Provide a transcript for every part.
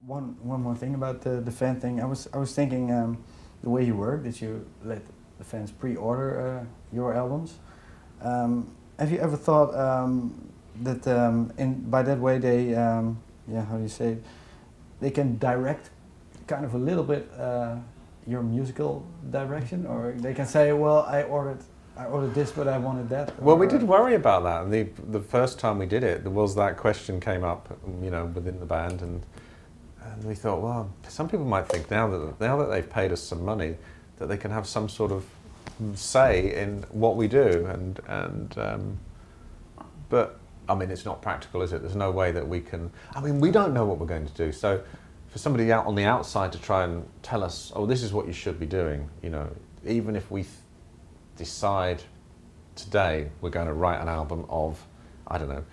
One more thing about the fan thing. I was thinking the way you work, that you let the fans pre-order your albums. Have you ever thought that by that way they yeah, how do you say it? They can direct kind of a little bit your musical direction, or they can say, well, I ordered this, but I wanted that. Well, we did worry about that. The first time we did it, there was that question came up, you know, within the band, and we thought, well, some people might think now that they've paid us some money, that they can have some sort of say in what we do, but I mean, it's not practical, is it? There's no way that we can. I mean, we don't know what we're going to do, so for somebody out on the outside to try and tell us, oh, this is what you should be doing, you know, even if we decide today we're going to write an album of, I don't know,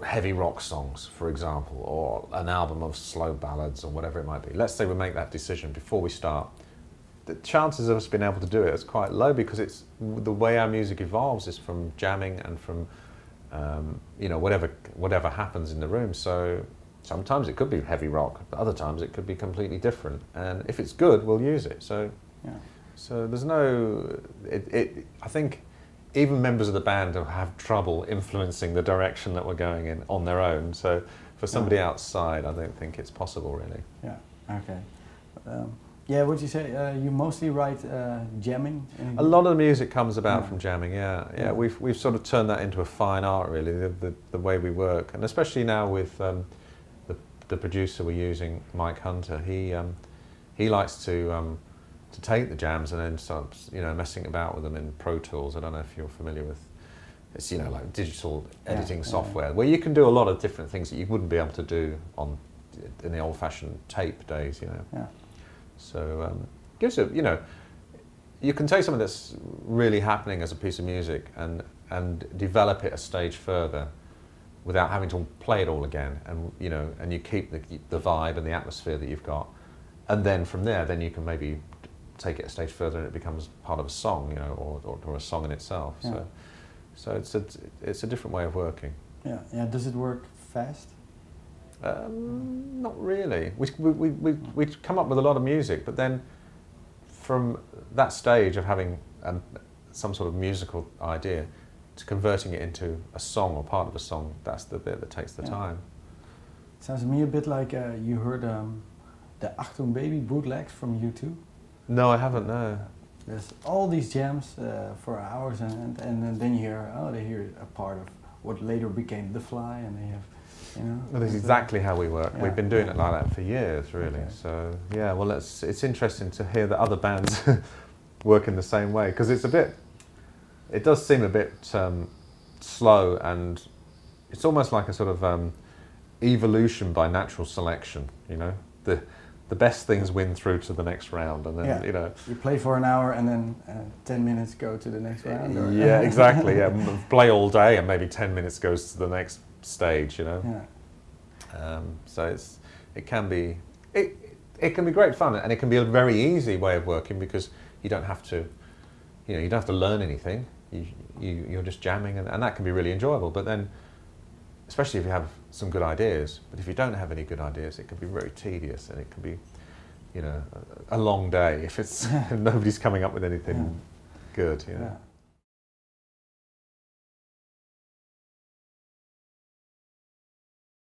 heavy rock songs, for example, or an album of slow ballads or whatever it might be. Let's say we make that decision before we start. The chances of us being able to do it is quite low, because it's the way our music evolves is from jamming and from you know, whatever happens in the room. So sometimes it could be heavy rock, but other times it could be completely different. And if it's good, we'll use it. So yeah. So there's no. I think even members of the band have trouble influencing the direction that we're going in on their own. So for somebody outside, I don't think it's possible, really. Yeah. Okay. Yeah. Would you say you mostly write jamming? A lot of the music comes about from jamming. Yeah. Yeah. We've sort of turned that into a fine art, really. The way we work, and especially now with the producer we're using, Mike Hunter. He likes to take the jams and then start, you know, messing about with them in Pro Tools. I don't know if you're familiar with. It's, you know, like digital editing software where you can do a lot of different things that you wouldn't be able to do in the old-fashioned tape days, you know. Yeah. So gives it, you know, you can take something that's really happening as a piece of music and develop it a stage further without having to play it all again, and you know, and you keep the vibe and the atmosphere that you've got, and then from there, then you can maybe take it a stage further and it becomes part of a song, you know, or a song in itself. Yeah. So it's a different way of working. Yeah. Yeah. Does it work fast? Not really. We come up with a lot of music, but then from that stage of having some sort of musical idea to converting it into a song or part of a song, that's the bit that takes the time. Sounds to me a bit like you heard the Achtung Baby bootlegs from U2. No, I haven't, no. There's all these jams for hours, and then you hear, oh, they hear a part of what later became The Fly, and they have, you know. Well, that's exactly how we work. Yeah. We've been doing it like that for years, really. Okay. So, yeah, well, it's interesting to hear that other bands work in the same way, because it does seem a bit slow, and it's almost like a sort of evolution by natural selection, you know. The best things win through to the next round, and then you know, you play for an hour and then 10 minutes go to the next round. Or yeah, exactly. Yeah, play all day and maybe 10 minutes goes to the next stage. You know. Yeah. So it can be great fun, and it can be a very easy way of working, because you don't have to, you know, you don't have to learn anything. You're just jamming, and that can be really enjoyable. But then, especially if you have some good ideas, but if you don't have any good ideas, it can be very tedious, and it can be, you know, a long day if it's if nobody's coming up with anything good. You know. Yeah.